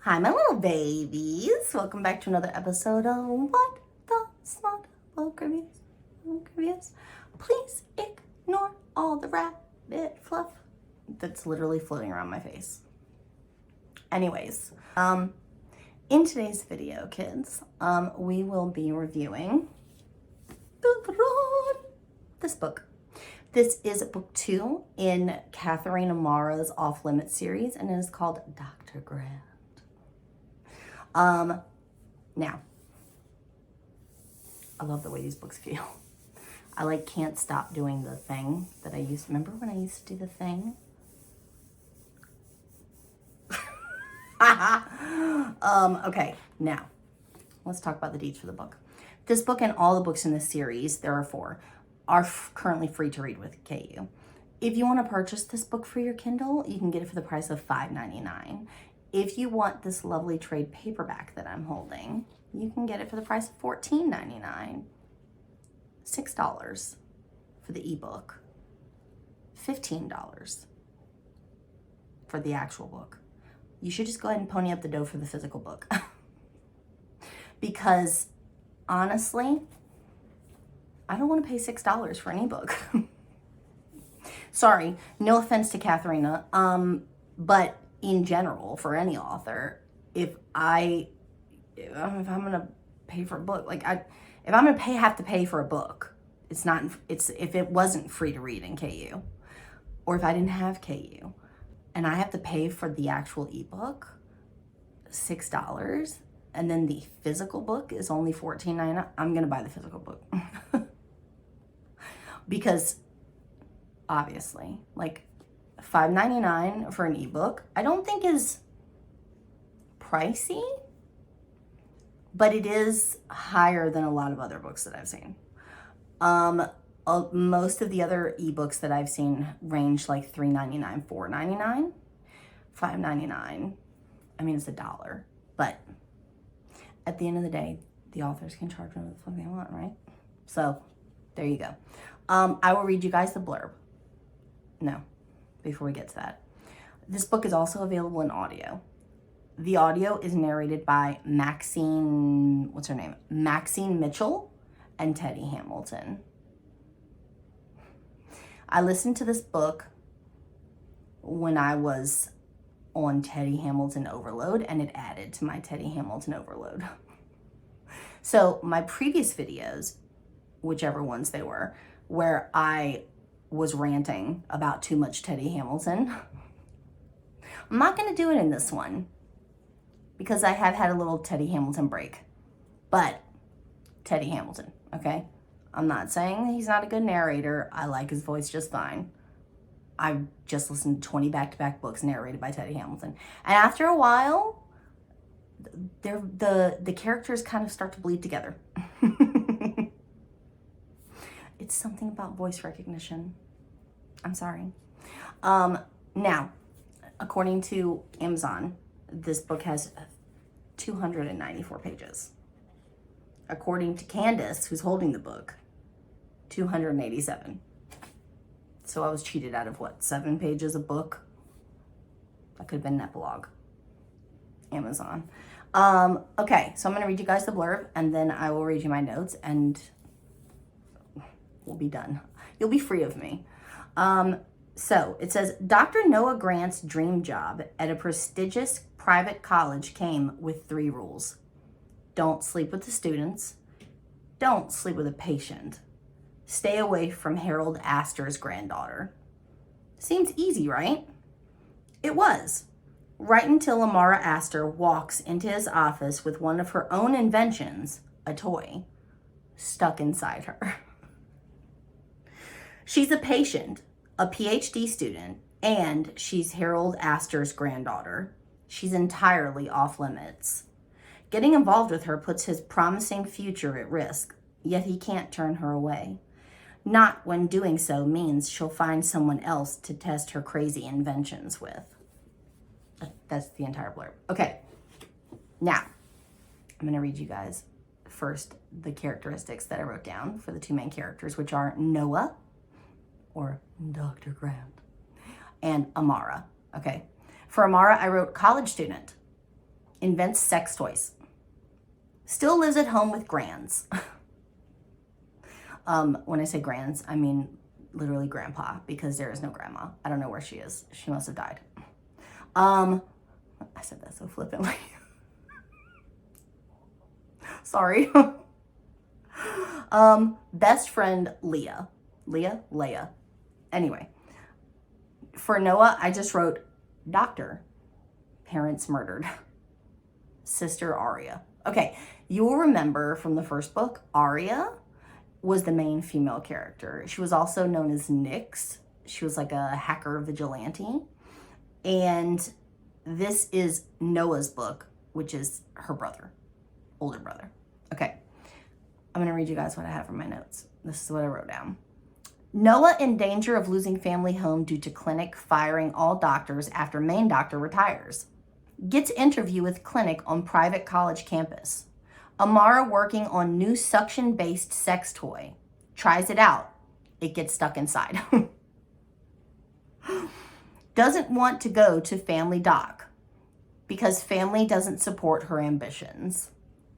Hi, my little babies. Welcome back to another episode of What the Smut Book Reviews. Please ignore all the rabbit fluff that's literally floating around my face. Anyways, in today's video, kids, we will be reviewing this book. This is book 2 in Catharina Maura's Off Limits series, and it is called Dr. Grant. Now, I love the way these books feel. I can't stop doing the thing that I used. Remember when I used to do the thing? Okay, now let's talk about the deets for the book. This book and all the books in this series, there are 4, are currently free to read with KU. If you want to purchase this book for your Kindle, you can get it for the price of $5.99. If you want this lovely trade paperback that I'm holding, you can get it for the price of $14.99. $6 for the ebook. $15 for the actual book. You should just go ahead and pony up the dough for the physical book. Because honestly, I don't want to pay $6 for an ebook. Sorry, no offense to Catharina, but in general, for any author, if I'm gonna pay for a book, if I'm gonna have to pay for a book, it's if it wasn't free to read in KU, or if I didn't have KU, and I have to pay for the actual ebook, $6, and then the physical book is only $14.99, I'm gonna buy the physical book. Because obviously, $5.99 for an ebook, I don't think is pricey, but it is higher than a lot of other books that I've seen. Most of the other ebooks that I've seen range $3.99, $4.99, $5.99. I mean, it's $1, but at the end of the day, the authors can charge whatever the fuck they want, right? So there you go. I will read you guys the blurb. No. Before we get to that. This book is also available in audio. The audio is narrated by Maxine Mitchell and Teddy Hamilton. I listened to this book when I was on Teddy Hamilton overload, and it added to my Teddy Hamilton overload. So my previous videos, whichever ones they were, where I was ranting about too much Teddy Hamilton, I'm not going to do it in this one because I have had a little Teddy Hamilton break. But Teddy Hamilton, okay? I'm not saying he's not a good narrator. I like his voice just fine. I've just listened to 20 back-to-back books narrated by Teddy Hamilton. And after a while, the characters kind of start to bleed together. It's something about voice recognition. I'm sorry. Now, according to Amazon, this book has 294 pages. According to Candace, who's holding the book, 287. So I was cheated out of 7 pages a book? That could have been an epilogue. Amazon. Okay, so I'm going to read you guys the blurb, and then I will read you my notes, and we'll be done. You'll be free of me. So it says, Dr. Noah Grant's dream job at a prestigious private college came with 3 rules. Don't sleep with the students. Don't sleep with a patient. Stay away from Harold Astor's granddaughter. Seems easy, right? It was. Right until Amara Astor walks into his office with one of her own inventions, a toy, stuck inside her. She's a patient, a PhD student, and she's Harold Astor's granddaughter. She's entirely off limits. Getting involved with her puts his promising future at risk, yet he can't turn her away. Not when doing so means she'll find someone else to test her crazy inventions with. That's the entire blurb. Okay, now I'm going to read you guys first the characteristics that I wrote down for the 2 main characters, which are Noah, or Dr. Grant, and Amara. Okay, for Amara, I wrote college student. invents sex toys, still lives at home with grands. When I say grands, I mean literally grandpa, because there is no grandma. I don't know where she is. She must have died. I said that so flippantly. Sorry. Best friend Leah. Leia. Anyway, for Noah, I just wrote doctor, parents murdered, sister Aria. Okay, you will remember from the first book, Aria was the main female character. She was also known as Nyx. She was like a hacker vigilante. And this is Noah's book, which is her brother, older brother. Okay, I'm gonna read you guys what I have from my notes. This is what I wrote down. Noah in danger of losing family home due to clinic firing all doctors after main doctor retires. Gets interview with clinic on private college campus. Amara working on new suction-based sex toy. Tries it out. It gets stuck inside. Doesn't want to go to family doc because family doesn't support her ambitions.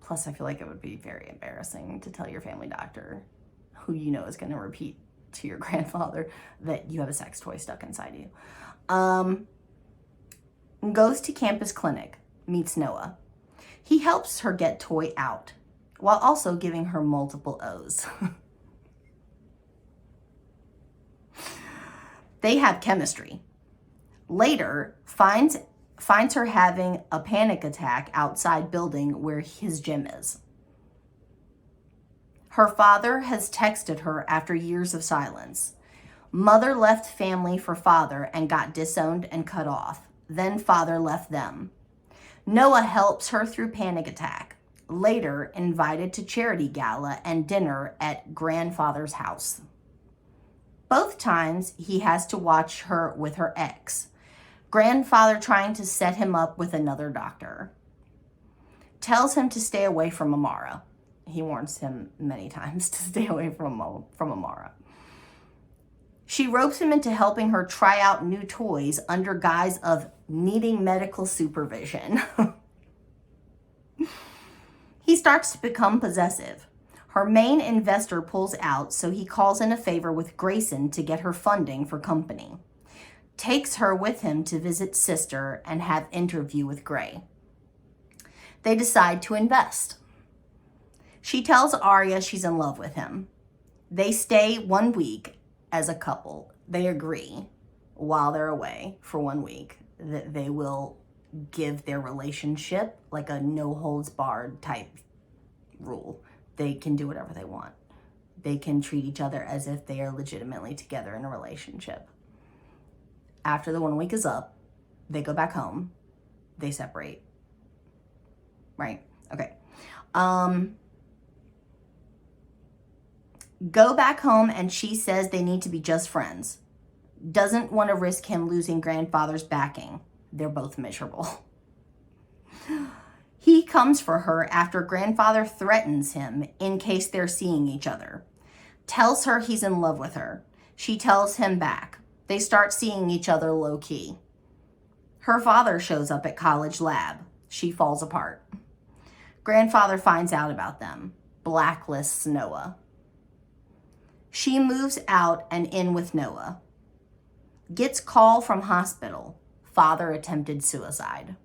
Plus, I feel like it would be very embarrassing to tell your family doctor, who you know is going to repeat to your grandfather, that you have a sex toy stuck inside you. Goes to campus clinic, meets Noah. He helps her get toy out, while also giving her multiple O's. They have chemistry. Later, finds her having a panic attack outside building where his gym is. Her father has texted her after years of silence. Mother left family for father and got disowned and cut off. Then father left them. Noah helps her through panic attack. Later, invited to charity gala and dinner at grandfather's house. Both times, he has to watch her with her ex. Grandfather trying to set him up with another doctor. Tells him to stay away from Amara. He warns him many times to stay away from Amara. She ropes him into helping her try out new toys under guise of needing medical supervision. He starts to become possessive. Her main investor pulls out, so he calls in a favor with Grayson to get her funding for company. Takes her with him to visit sister and have interview with Gray. They decide to invest. She tells Arya she's in love with him. They stay 1 week as a couple. They agree while they're away for 1 week that they will give their relationship like a no holds barred type rule. They can do whatever they want. They can treat each other as if they are legitimately together in a relationship. After the 1 week is up, they go back home. They separate. Right? Okay. Go back home and she says they need to be just friends. Doesn't want to risk him losing grandfather's backing. They're both miserable. He comes for her after grandfather threatens him in case they're seeing each other. Tells her he's in love with her. She tells him back. They start seeing each other low-key. Her father shows up at college lab. She falls apart. Grandfather finds out about them. Blacklists Noah. She moves out and in with Noah. Gets call from hospital. Father attempted suicide.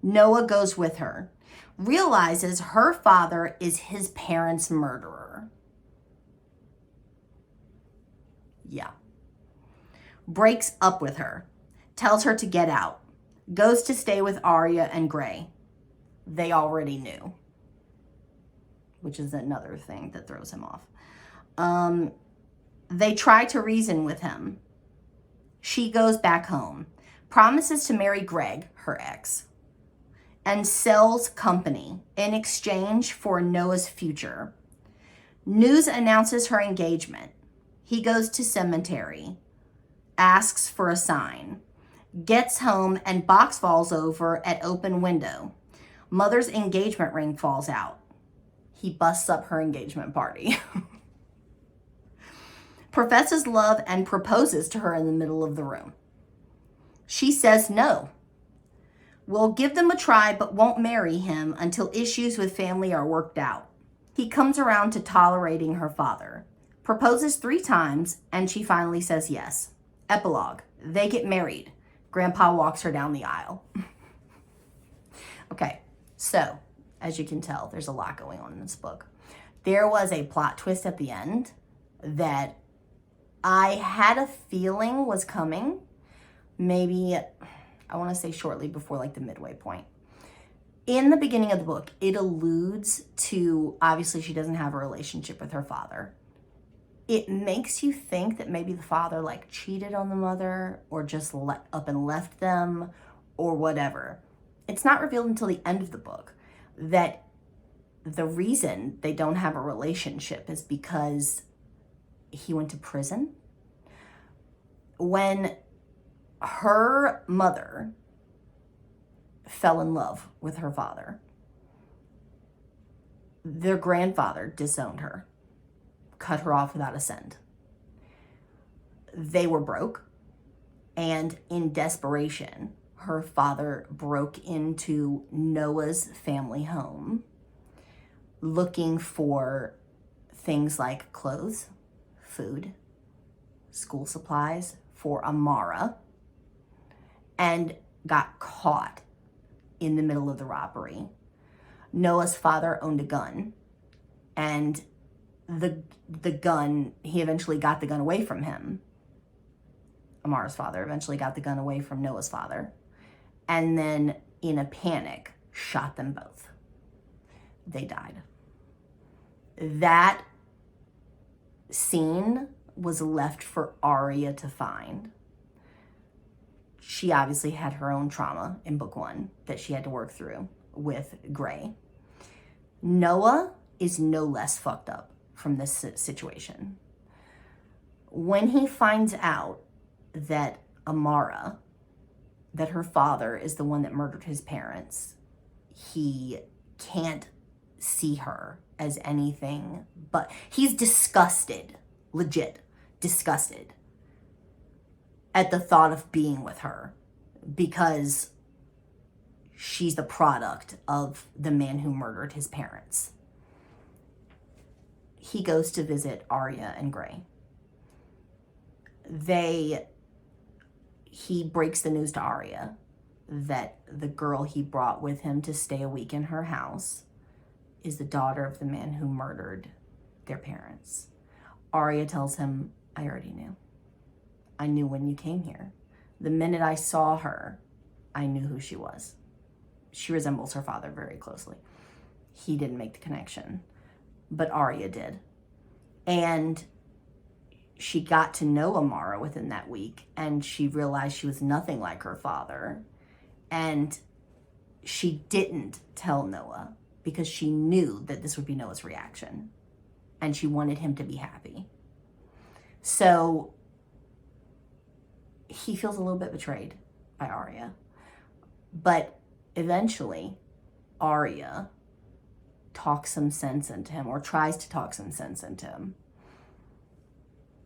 Noah goes with her. Realizes her father is his parents' murderer. Yeah. Breaks up with her. Tells her to get out. Goes to stay with Arya and Gray. They already knew. Which is another thing that throws him off. They try to reason with him. She goes back home. Promises to marry Greg, her ex. And sells company in exchange for Noah's future. News announces her engagement. He goes to cemetery. Asks for a sign. Gets home and box falls over at open window. Mother's engagement ring falls out. He busts up her engagement party. Professes love and proposes to her in the middle of the room. She says no. We'll give them a try, but won't marry him until issues with family are worked out. He comes around to tolerating her father, proposes 3 times, and she finally says yes. Epilogue. They get married. Grandpa walks her down the aisle. Okay, so as you can tell, there's a lot going on in this book. There was a plot twist at the end that I had a feeling was coming. Maybe, I want to say shortly before like the midway point. In the beginning of the book, it alludes to, obviously she doesn't have a relationship with her father. It makes you think that maybe the father like cheated on the mother or just up and left them or whatever. It's not revealed until the end of the book that the reason they don't have a relationship is because he went to prison. When her mother fell in love with her father, their grandfather disowned her, cut her off without a cent. They were broke, and in desperation, her father broke into Noah's family home looking for things like clothes, food, school supplies for Amara, and got caught in the middle of the robbery. Noah's father owned a gun, and the gun, he eventually got the gun away from him. Amara's father eventually got the gun away from Noah's father, and then in a panic shot them both. They died. That scene was left for Arya to find. She obviously had her own trauma in book 1 that she had to work through with Gray. Noah is no less fucked up from this situation. When he finds out that Amara, that her father is the one that murdered his parents, he can't see her as anything but, he's disgusted, legit disgusted at the thought of being with her because she's the product of the man who murdered his parents. He goes to visit Arya and Gray. He breaks the news to Arya that the girl he brought with him to stay a week in her house is the daughter of the man who murdered their parents. Arya tells him, I already knew. I knew when you came here. The minute I saw her, I knew who she was. She resembles her father very closely. He didn't make the connection, but Arya did. And she got to know Amara within that week, and she realized she was nothing like her father. And she didn't tell Noah because she knew that this would be Noah's reaction, and she wanted him to be happy. So he feels a little bit betrayed by Arya, but eventually Arya talks some sense into him, or tries to talk some sense into him.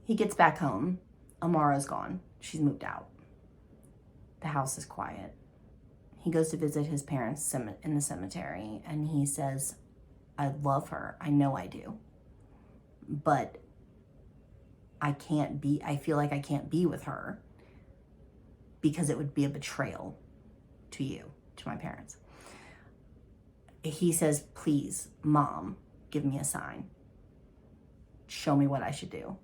He gets back home. Amara's gone. She's moved out. The house is quiet. He goes to visit his parents in the cemetery, and he says, I love her. I know I do. But I feel like I can't be with her because it would be a betrayal to you, to my parents. He says, please, Mom, give me a sign. Show me what I should do.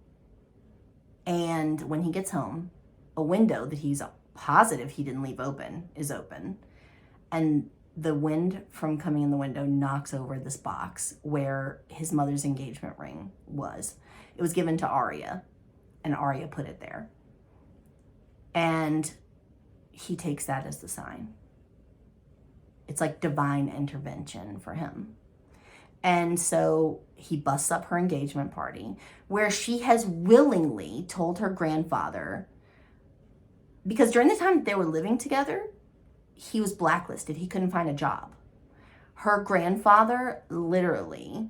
And when he gets home, a window that he's positive he didn't leave open is open. And the wind from coming in the window knocks over this box where his mother's engagement ring was. It was given to Arya, and Arya put it there. And he takes that as the sign. It's like divine intervention for him. And so he busts up her engagement party where she has willingly told her grandfather, because during the time they were living together, he was blacklisted. He couldn't find a job. Her grandfather literally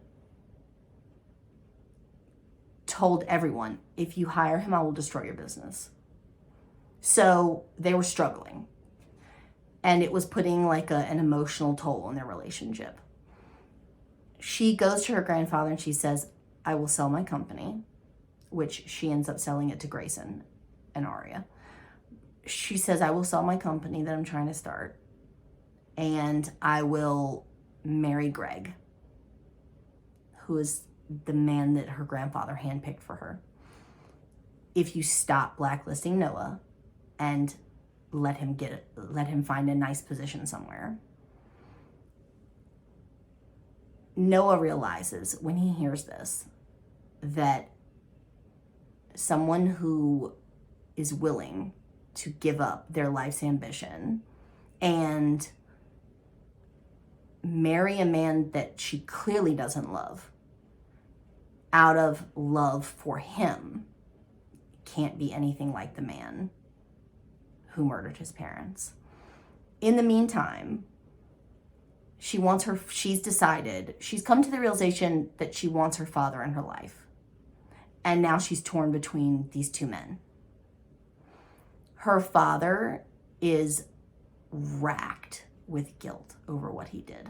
told everyone, if you hire him, I will destroy your business. So they were struggling. And it was putting like an emotional toll on their relationship. She goes to her grandfather and she says, I will sell my company, which she ends up selling it to Grayson and Aria. She says, I will sell my company that I'm trying to start, and I will marry Greg, who is the man that her grandfather handpicked for her. If you stop blacklisting Noah and let him find a nice position somewhere. Noah realizes when he hears this that someone who is willing to give up their life's ambition and marry a man that she clearly doesn't love out of love for him can't be anything like the man who murdered his parents. In the meantime, she's decided, she's come to the realization that she wants her father in her life. And now she's torn between these two men. Her father is racked with guilt over what he did,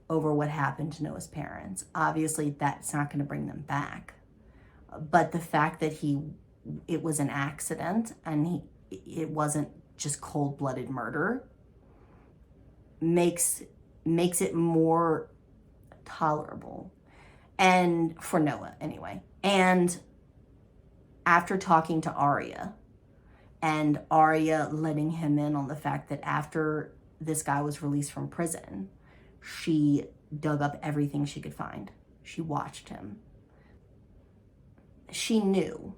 over what happened to Noah's parents. Obviously, that's not going to bring them back. But the fact that it was an accident and it wasn't just cold-blooded murder makes it more tolerable, and for Noah anyway. And after talking to Aria, and Aria letting him in on the fact that after this guy was released from prison, she dug up everything she could find. She watched him. She knew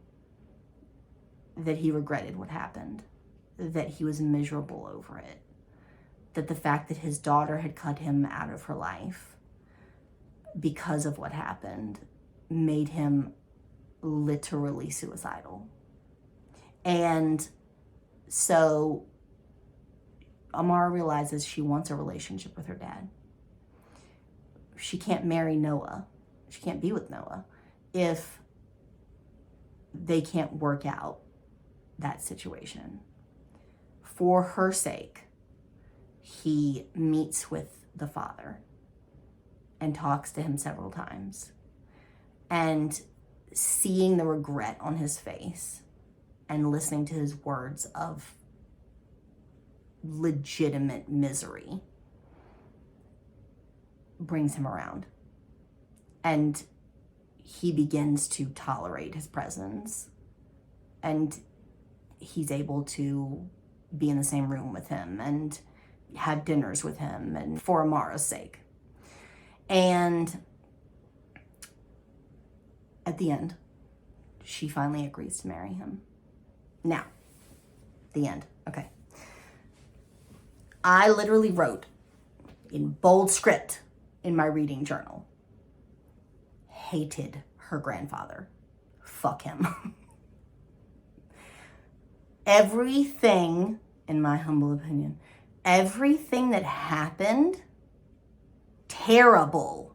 that he regretted what happened, that he was miserable over it, that the fact that his daughter had cut him out of her life because of what happened made him literally suicidal. And so Amara realizes she wants a relationship with her dad. She can't marry Noah. She can't be with Noah if they can't work out that situation. For her sake, he meets with the father and talks to him several times. And seeing the regret on his face and listening to his words of legitimate misery brings him around. And he begins to tolerate his presence. And he's able to be in the same room with him and have dinners with him, and for Amara's sake. And at the end, she finally agrees to marry him. Now, the end. Okay. I literally wrote in bold script in my reading journal, hated her grandfather. Fuck him. Everything, in my humble opinion, everything that happened, terrible.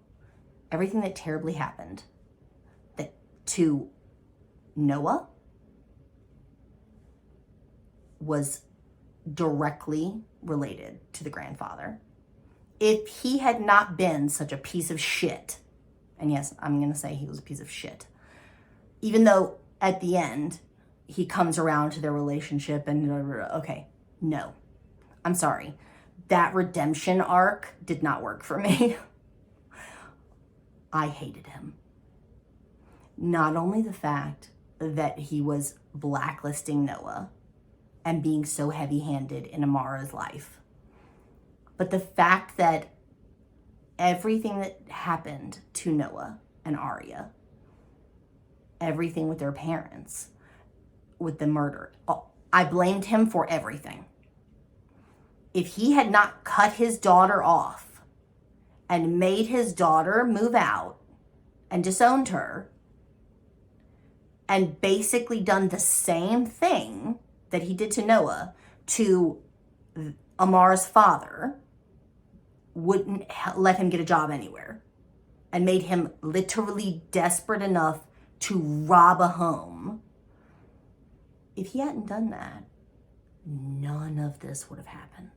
Everything that terribly happened to Noah was directly related to the grandfather. If he had not been such a piece of shit, and yes, I'm going to say he was a piece of shit, even though at the end he comes around to their relationship and okay, no, I'm sorry. That redemption arc did not work for me. I hated him. Not only the fact that he was blacklisting Noah and being so heavy-handed in Amara's life, but the fact that everything that happened to Noah and Aria, everything with their parents, with the murder, I blamed him for everything. If he had not cut his daughter off and made his daughter move out and disowned her and basically done the same thing that he did to Noah to Amar's father, wouldn't let him get a job anywhere and made him literally desperate enough to rob a home. If he hadn't done that, none of this would have happened.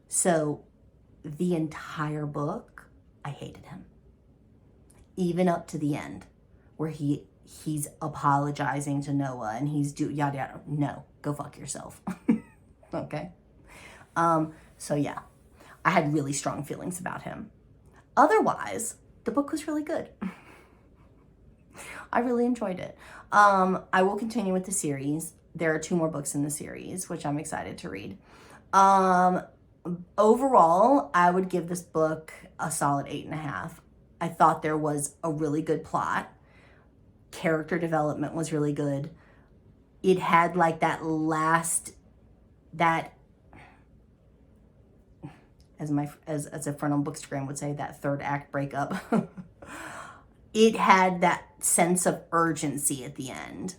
So the entire book, I hated him. Even up to the end, where he's apologizing to Noah and he's yada yada. No, go fuck yourself. Okay. So yeah, I had really strong feelings about him. Otherwise, the book was really good. I really enjoyed it. I will continue with the series. There are 2 more books in the series, which I'm excited to read. Overall, I would give this book a solid 8.5. I thought there was a really good plot. Character development was really good. It had like that as a friend on Bookstagram would say, that third act breakup. It had that sense of urgency at the end.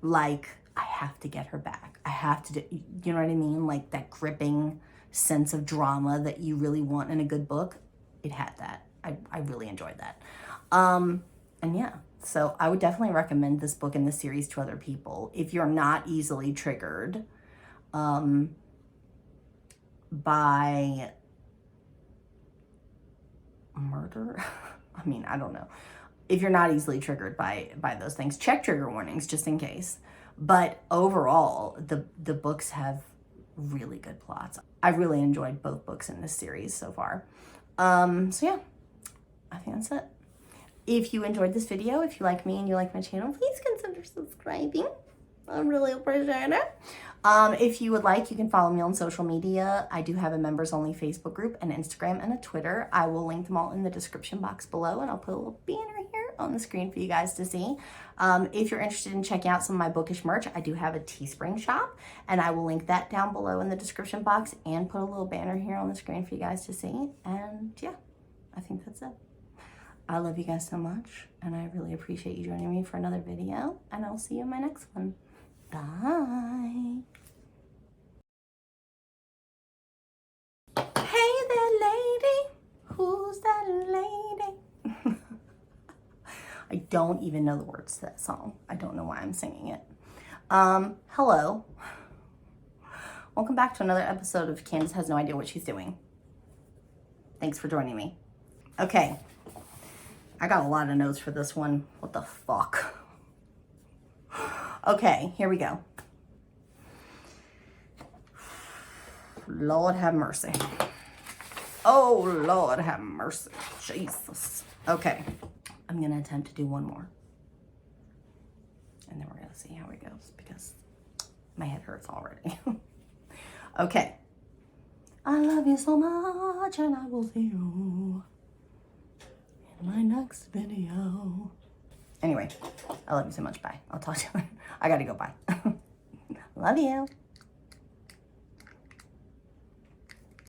Like, I have to get her back. I have to do, you know what I mean? Like that gripping sense of drama that you really want in a good book. It had that. I really enjoyed that. And yeah, so I would definitely recommend this book in the series to other people. If you're not easily triggered by murder, I mean, I don't know. If you're not easily triggered by those things, check trigger warnings just in case. But overall, the books have really good plots. I really enjoyed both books in this series so far. So yeah, I think that's it. If you enjoyed this video, if you like me and you like my channel, please consider subscribing. I really appreciate it. If you would like, you can follow me on social media. I do have a members only Facebook group, an Instagram, and a Twitter. I will link them all in the description box below, and I'll put a little banner here on the screen for you guys to see. If you're interested in checking out some of my bookish merch, I do have a Teespring shop, and I will link that down below in the description box and put a little banner here on the screen for you guys to see. And yeah, I think that's it. I love you guys so much, and I really appreciate you joining me for another video, and I'll see you in my next one. Bye. Hey there, lady. Who's that lady? I don't even know the words to that song. I don't know why I'm singing it. Hello. Welcome back to another episode of Candace Has No Idea What She's Doing. Thanks for joining me. Okay. I got a lot of notes for this one. What the fuck? Okay, here we go. Lord have mercy. Oh, Lord have mercy. Jesus. Okay, I'm going to attempt to do one more. And then we're going to see how it goes because my head hurts already. Okay. I love you so much, and I will see you in my next video. Anyway, I love you so much. Bye. I'll talk to you later. I gotta go. Bye. Love you.